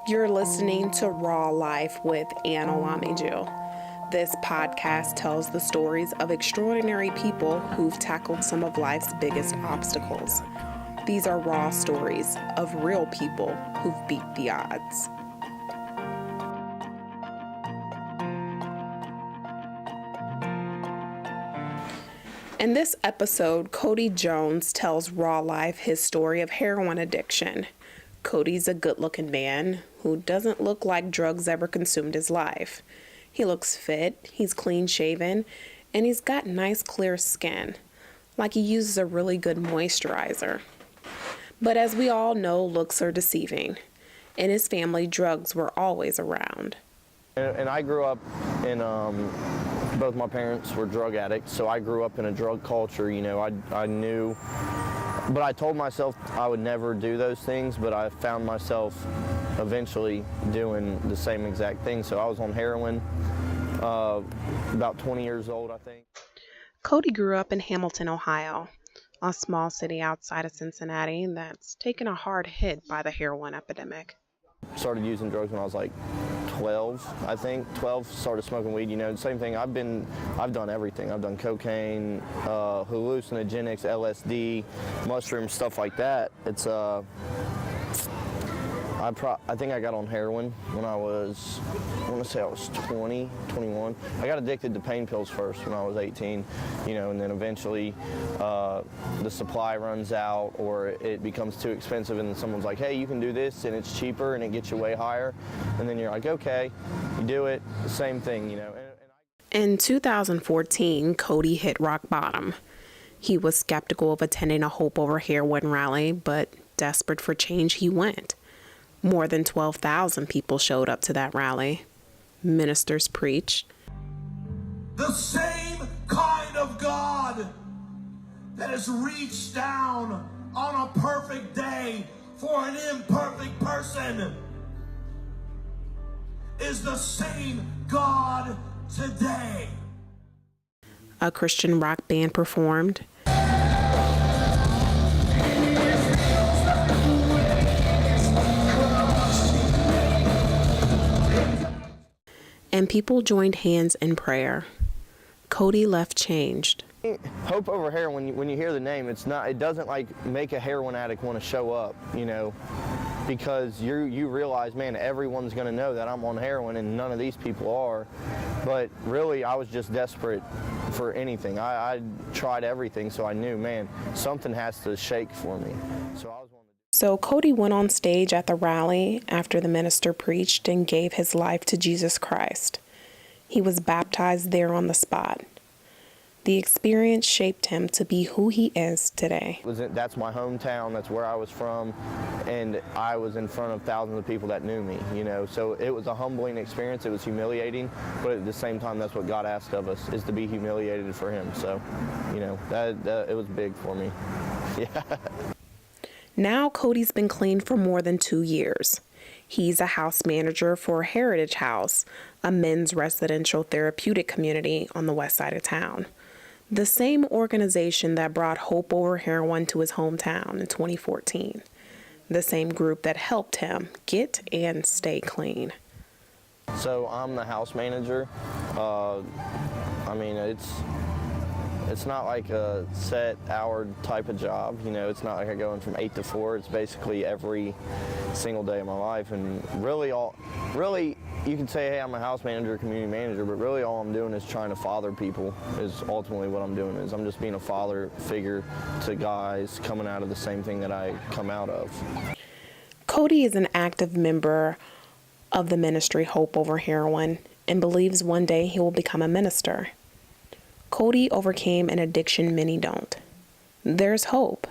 You're listening to Raw Life with Ann Olamiju. This podcast tells the stories of extraordinary people who've tackled some of life's biggest obstacles. These are raw stories of real people who've beat the odds. In this episode, Cody Jones tells Raw Life his story of heroin addiction. Cody's a good-looking man who doesn't look like drugs ever consumed his life. He looks fit, he's clean-shaven, and he's got nice clear skin, like he uses a really good moisturizer. But as we all know, looks are deceiving. In his family, drugs were always around. And I grew up in, both my parents were drug addicts, so I grew up in a drug culture. You know, I knew, but I told myself I would never do those things, but I found myself eventually doing the same exact thing. So I was on heroin, about 20 years old, I think. Cody grew up in Hamilton, Ohio, a small city outside of Cincinnati that's taken a hard hit by the heroin epidemic. Started using drugs when I was like 12, I think. 12, started smoking weed, you know, same thing. I've done everything. I've done cocaine, hallucinogenics, LSD, mushrooms, stuff like that. It's, I think I got on heroin when I want to say I was 20, 21. I got addicted to pain pills first when I was 18, you know, and then eventually the supply runs out or it becomes too expensive and then someone's like, hey, you can do this and it's cheaper and it gets you way higher. And then you're like, okay, you do it, same thing, you know. In 2014, Cody hit rock bottom. He was skeptical of attending a Hope Over Heroin rally, but desperate for change, he went. More than 12,000 people showed up to that rally. Ministers preached. The same kind of God that has reached down on a perfect day for an imperfect person is the same God today. A Christian rock band performed. And people joined hands in prayer. Cody left changed. Hope Over Heroin, when you hear the name, it doesn't like make a heroin addict want to show up, you know, because you realize, man, everyone's going to know that I'm on heroin and none of these people are. But really, I was just desperate for anything. I tried everything, so I knew, man, something has to shake for me. So Cody went on stage at the rally after the minister preached and gave his life to Jesus Christ. He was baptized there on the spot. The experience shaped him to be who he is today. That's my hometown, that's where I was from, and I was in front of thousands of people that knew me, you know, so it was a humbling experience, it was humiliating, but at the same time, that's what God asked of us, is to be humiliated for him, so, you know, that it was big for me, yeah. Now Cody's been clean for more than 2 years. He's a house manager for Heritage House, a men's residential therapeutic community on the west side of town. The same organization that brought Hope Over Heroin to his hometown in 2014. The same group that helped him get and stay clean. So I'm the house manager. I mean, it's not like a set hour type of job, you know, it's not like I go in from 8 to 4, it's basically every single day of my life, and really you can say, hey, I'm a house manager, community manager, but really all I'm doing is trying to father people, is ultimately what I'm doing, is I'm just being a father figure to guys coming out of the same thing that I come out of. Cody is an active member of the ministry Hope Over Heroin and believes one day he will become a minister. Cody overcame an addiction many don't. There's hope.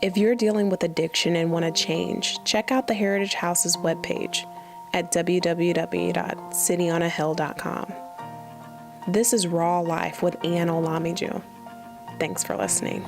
If you're dealing with addiction and want to change, check out the Heritage House's webpage at www.cityonahill.com. This is Raw Life with Ann Olamiju. Thanks for listening.